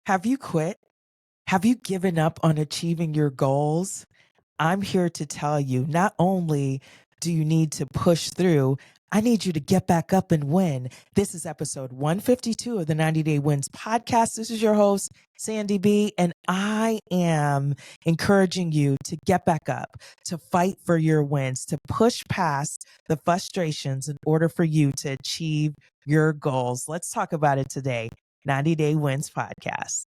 Have you quit? Have you given up on achieving your goals? I'm here to tell you not only do you need to push through, I need you to get back up and win. This is episode 152 of the 90 Day Wins podcast. This is your host, SandyB, and I am encouraging you to get back up, to fight for your wins, to push past the frustrations in order for you to achieve your goals. Let's talk about it today. 90 Day Wins podcast.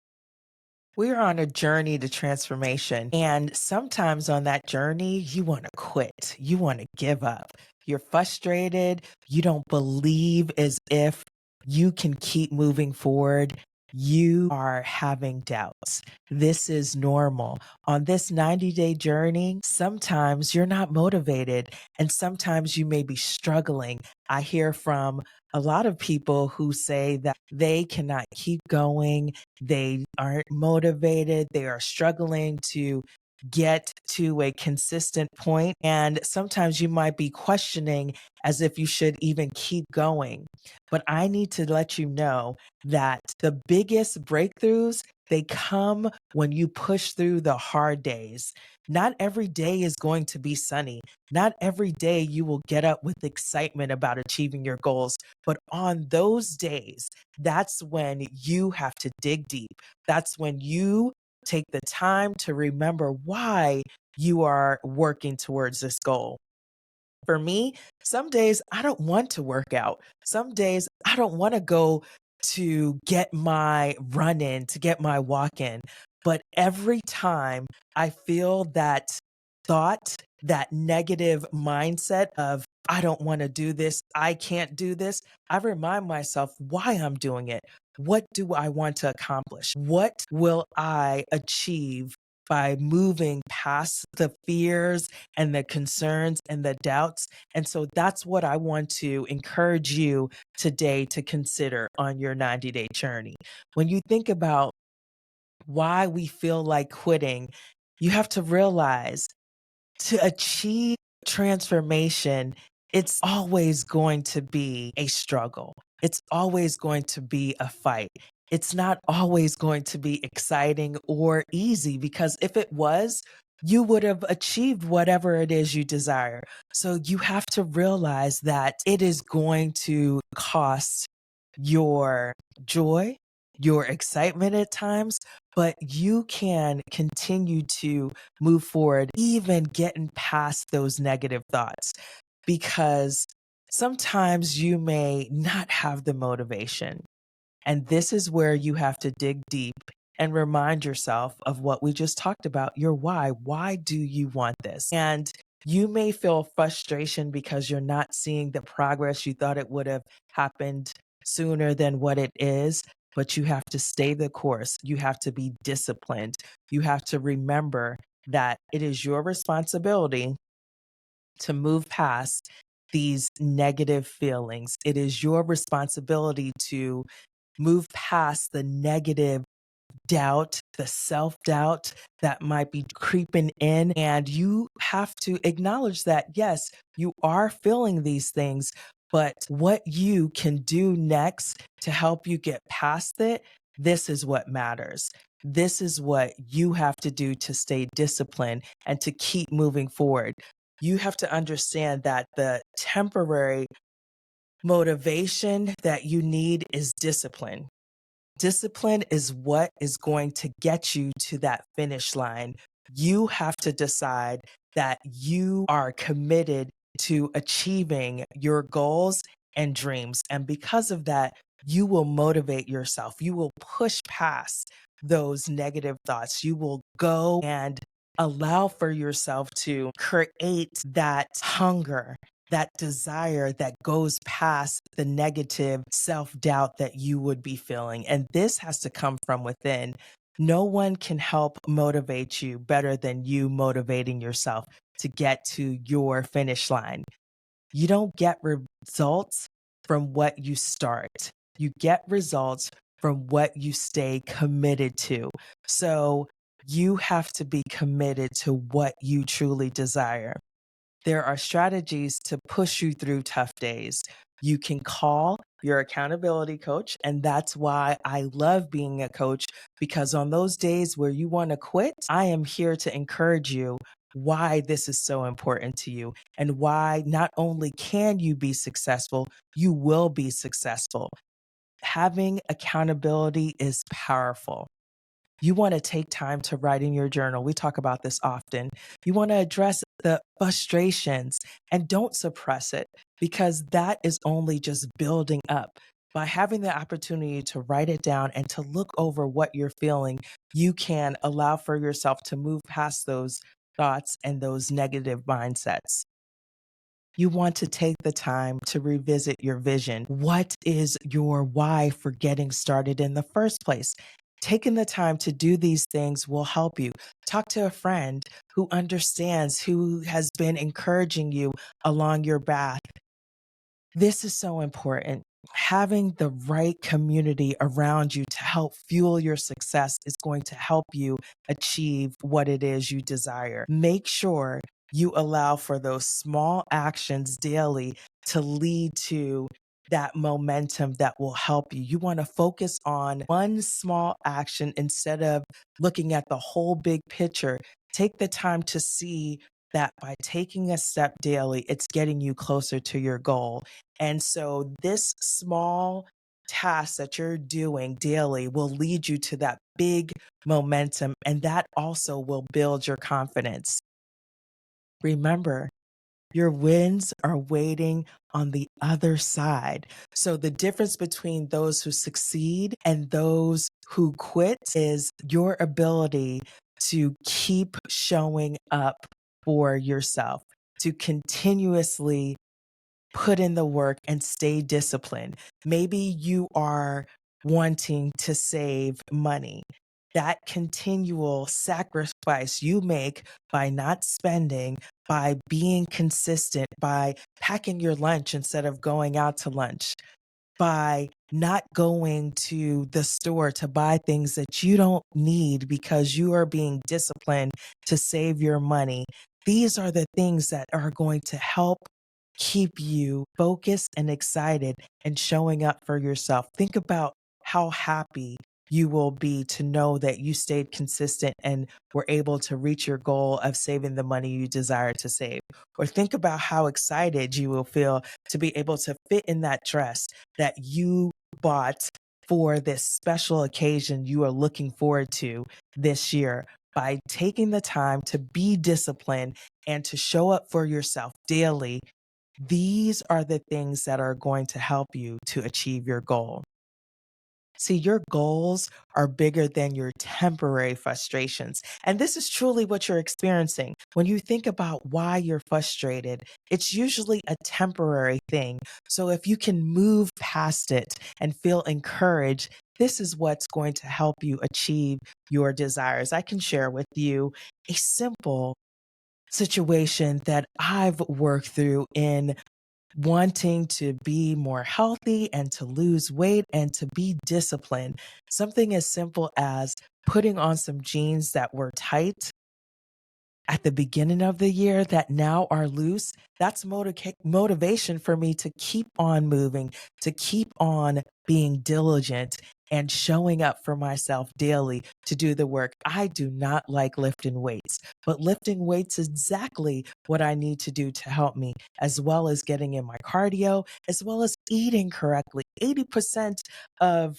We're on a journey to transformation. And sometimes on that journey, you want to quit. You want to give up. You're frustrated. You don't believe as if you can keep moving forward. You are having doubts. This is normal. On this 90-day journey, sometimes you're not motivated and sometimes you may be struggling. I hear from a lot of people who say that they cannot keep going. They aren't motivated. They are struggling to get to a consistent point. And sometimes you might be questioning as if you should even keep going. But I need to let you know that the biggest breakthroughs, they come when you push through the hard days. Not every day is going to be sunny. Not every day you will get up with excitement about achieving your goals. But on those days, that's when you have to dig deep. That's when you take the time to remember why you are working towards this goal. For me, some days I don't want to work out. Some days I don't want to go to get my run in, to get my walk in. But every time I feel that thought, that negative mindset of, I don't want to do this, I can't do this, I remind myself why I'm doing it. What do I want to accomplish? What will I achieve by moving past the fears and the concerns and the doubts? And so that's what I want to encourage you today to consider on your 90-day journey. When you think about why we feel like quitting, you have to realize to achieve transformation, it's always going to be a struggle. It's always going to be a fight. It's not always going to be exciting or easy because if it was, you would have achieved whatever it is you desire. So you have to realize that it is going to cost your joy, your excitement at times, but you can continue to move forward, even getting past those negative thoughts, because sometimes you may not have the motivation. And this is where you have to dig deep and remind yourself of what we just talked about, your why. Why do you want this? And you may feel frustration because you're not seeing the progress you thought it would have happened sooner than what it is, but you have to stay the course. You have to be disciplined. You have to remember that it is your responsibility to move past these negative feelings. It is your responsibility to move past the negative doubt, the self doubt that might be creeping in. And you have to acknowledge that, yes, you are feeling these things, but what you can do next to help you get past it, this is what matters. This is what you have to do to stay disciplined and to keep moving forward. You have to understand that the temporary motivation that you need is discipline. Discipline is what is going to get you to that finish line. You have to decide that you are committed to achieving your goals and dreams. And because of that, you will motivate yourself. You will push past those negative thoughts. You will go and allow for yourself to create that hunger, that desire that goes past the negative self doubt that you would be feeling. And this has to come from within. No one can help motivate you better than you motivating yourself to get to your finish line. You don't get results from what you start, you get results from what you stay committed to. So you have to be committed to what you truly desire. There are strategies to push you through tough days. You can call your accountability coach. And that's why I love being a coach, because on those days where you want to quit, I am here to encourage you why this is so important to you and why not only can you be successful, you will be successful. Having accountability is powerful. You want to take time to write in your journal. We talk about this often. You want to address the frustrations and don't suppress it, because that is only just building up. By having the opportunity to write it down and to look over what you're feeling, you can allow for yourself to move past those thoughts and those negative mindsets. You want to take the time to revisit your vision. What is your why for getting started in the first place? Taking the time to do these things will help you. Talk to a friend who understands, who has been encouraging you along your path. This is so important. Having the right community around you to help fuel your success is going to help you achieve what it is you desire. Make sure you allow for those small actions daily to lead to that momentum that will help you. You want to focus on one small action instead of looking at the whole big picture. Take the time to see that by taking a step daily, it's getting you closer to your goal. And so this small task that you're doing daily will lead you to that big momentum, and that also will build your confidence. Remember, your wins are waiting on the other side. So the difference between those who succeed and those who quit is your ability to keep showing up for yourself, to continuously put in the work and stay disciplined. Maybe you are wanting to save money. That continual sacrifice you make by not spending, by being consistent, by packing your lunch instead of going out to lunch, by not going to the store to buy things that you don't need because you are being disciplined to save your money. These are the things that are going to help keep you focused and excited and showing up for yourself. Think about how happy you will be to know that you stayed consistent and were able to reach your goal of saving the money you desire to save. Or think about how excited you will feel to be able to fit in that dress that you bought for this special occasion you are looking forward to this year. By taking the time to be disciplined and to show up for yourself daily, these are the things that are going to help you to achieve your goal. See, your goals are bigger than your temporary frustrations. And this is truly what you're experiencing. When you think about why you're frustrated, it's usually a temporary thing. So if you can move past it and feel encouraged, this is what's going to help you achieve your desires. I can share with you a simple situation that I've worked through in wanting to be more healthy and to lose weight and to be disciplined. Something as simple as putting on some jeans that were tight at the beginning of the year that now are loose. That's motivation for me to keep on moving, to keep on being diligent and showing up for myself daily to do the work. I do not like lifting weights, but lifting weights is exactly what I need to do to help me, as well as getting in my cardio, as well as eating correctly. 80% of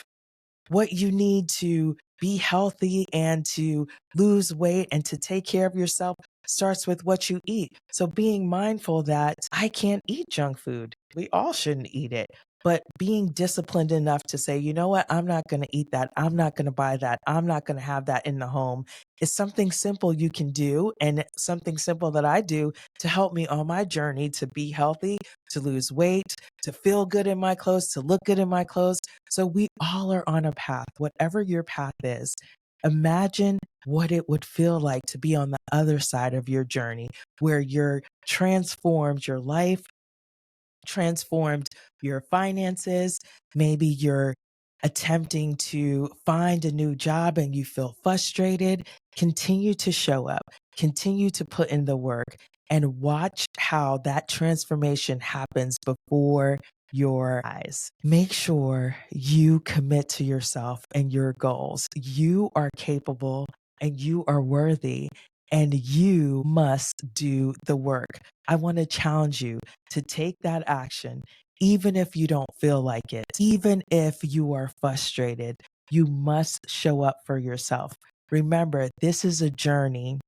what you need to be healthy and to lose weight and to take care of yourself starts with what you eat. So being mindful that I can't eat junk food. We all shouldn't eat it. But being disciplined enough to say, you know what, I'm not going to eat that. I'm not going to buy that. I'm not going to have that in the home is something simple you can do, and something simple that I do to help me on my journey to be healthy, to lose weight, to feel good in my clothes, to look good in my clothes. So we all are on a path, whatever your path is. Imagine what it would feel like to be on the other side of your journey where you're transformed your life, transformed your finances. Maybe you're attempting to find a new job and you feel frustrated. Continue to show up, continue to put in the work, and watch how that transformation happens before your eyes. Make sure you commit to yourself and your goals. You are capable and you are worthy, and you must do the work. I want to challenge you to take that action, even if you don't feel like it, even if you are frustrated. You must show up for yourself. Remember, this is a journey,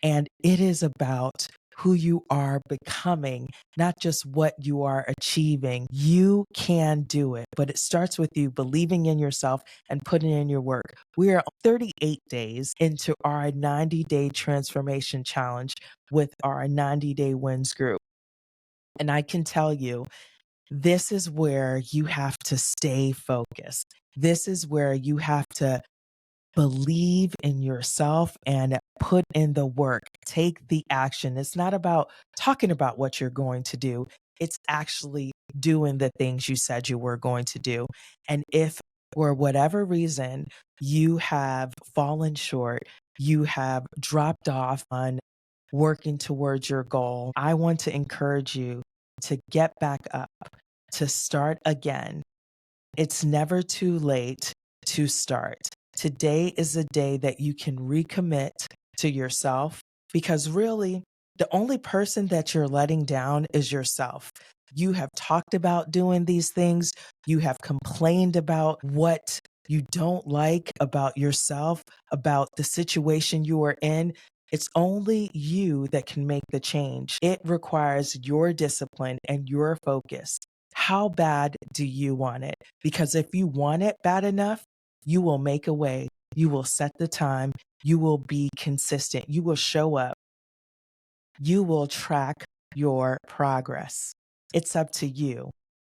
and it is about who you are becoming, not just what you are achieving. You can do it, but it starts with you believing in yourself and putting in your work. We are 38 days into our 90-day transformation challenge with our 90-day wins group. And I can tell you, this is where you have to stay focused. This is where you have to believe in yourself and put in the work. Take the action. It's not about talking about what you're going to do, it's actually doing the things you said you were going to do. And if for whatever reason you have fallen short, you have dropped off on working towards your goal, I want to encourage you to get back up, to start again. It's never too late to start. Today is a day that you can recommit to yourself, because really, the only person that you're letting down is yourself. You have talked about doing these things, you have complained about what you don't like about yourself, about the situation you are in. It's only you that can make the change. It requires your discipline and your focus. How bad do you want it? Because if you want it bad enough, you will make a way. You will set the time. You will be consistent. You will show up. You will track your progress. It's up to you.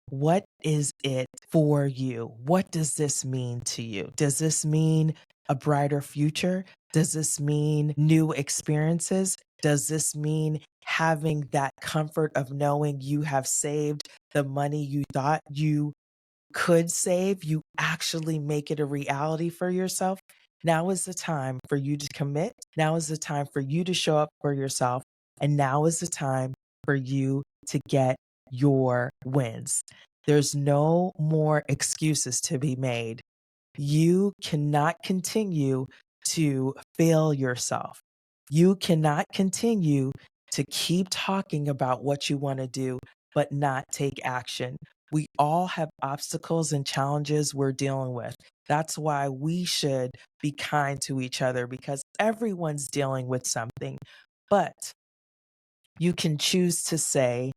What is it for you? What does this mean to you? Does this mean a brighter future? Does this mean new experiences? Does this mean having that comfort of knowing you have saved the money you thought you could save? You actually make it a reality for yourself? Now is the time for you to commit. Now is the time for you to show up for yourself. And now is the time for you to get your wins. There's no more excuses to be made. You cannot continue to fail yourself. You cannot continue to keep talking about what you want to do, but not take action. We all have obstacles and challenges we're dealing with. That's why we should be kind to each other, because everyone's dealing with something. But you can choose to say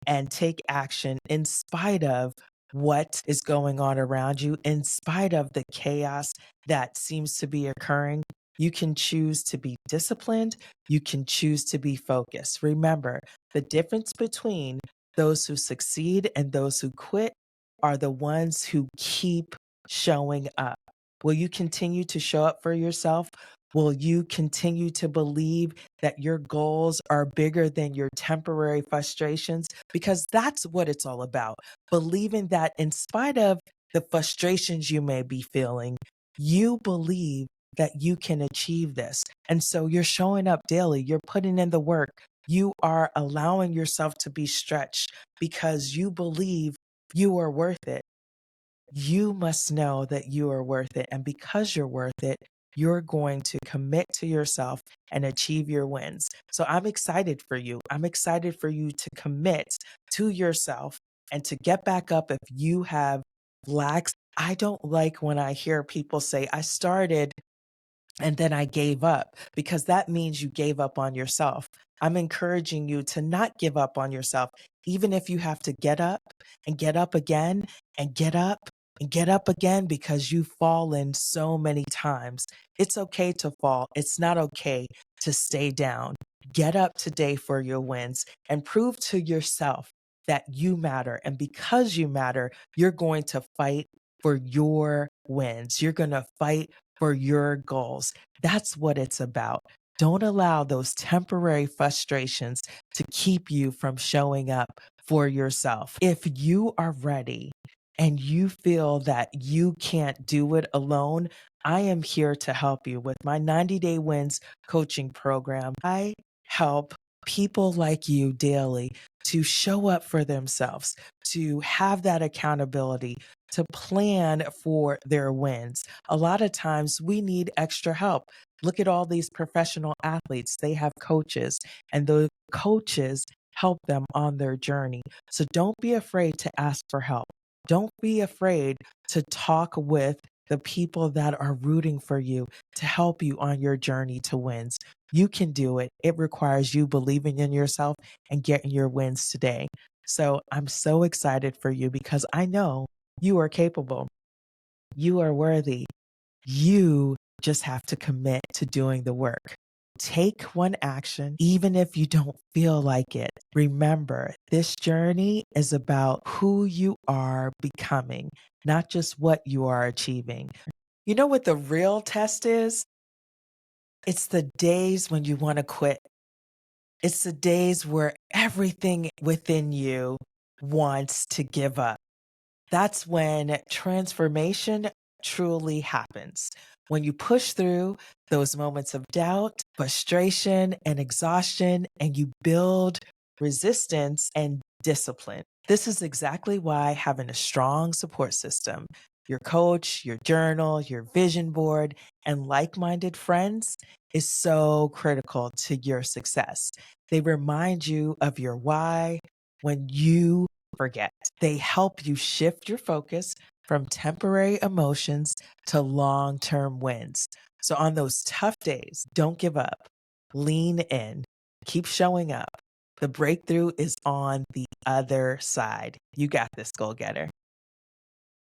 and take action in spite of what is going on around you, in spite of the chaos that seems to be occurring. You can choose to be disciplined. You can choose to be focused. Remember, the difference between those who succeed and those who quit are the ones who keep showing up. Will you continue to show up for yourself? Will you continue to believe that your goals are bigger than your temporary frustrations? Because that's what it's all about. Believing that in spite of the frustrations you may be feeling, you believe that you can achieve this. And so you're showing up daily, you're putting in the work, you are allowing yourself to be stretched because you believe you are worth it. You must know that you are worth it. And because you're worth it, you're going to commit to yourself and achieve your wins. So I'm excited for you. I'm excited for you to commit to yourself and to get back up if you have lacks. I don't like when I hear people say, I started and then I gave up, because that means you gave up on yourself. I'm encouraging you to not give up on yourself, even if you have to get up and get up again and get up and get up again, because you've fallen so many times. It's okay to fall. It's not okay to stay down. Get up today for your wins and prove to yourself that you matter. And because you matter, you're going to fight for your wins. You're going to fight for your goals. That's what it's about. Don't allow those temporary frustrations to keep you from showing up for yourself. If you are ready and you feel that you can't do it alone, I am here to help you with my 90-day wins coaching program. I help people like you daily to show up for themselves, to have that accountability, to plan for their wins. A lot of times we need extra help. Look at all these professional athletes, they have coaches, and the coaches help them on their journey. So don't be afraid to ask for help. Don't be afraid to talk with the people that are rooting for you to help you on your journey to wins. You can do it. It requires you believing in yourself and getting your wins today. So I'm so excited for you because I know you are capable. You are worthy. You just have to commit to doing the work. Take one action, even if you don't feel like it. Remember, this journey is about who you are becoming, not just what you are achieving. You know what the real test is? It's the days when you want to quit. It's the days where everything within you wants to give up. That's when transformation truly happens. When you push through those moments of doubt, frustration, and exhaustion, and you build resistance and discipline. This is exactly why having a strong support system, your coach, your journal, your vision board, and like minded friends is so critical to your success. They remind you of your why when you forget. They help you shift your focus from temporary emotions to long term wins. So, on those tough days, don't give up. Lean in, keep showing up. The breakthrough is on the other side. You got this, goal getter.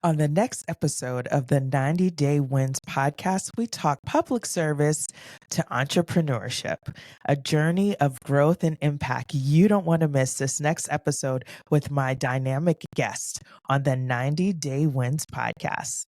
On the next episode of the 90 Day Wins podcast, we talk public service to entrepreneurship, a journey of growth and impact. You don't want to miss this next episode with my dynamic guest on the 90 Day Wins podcast.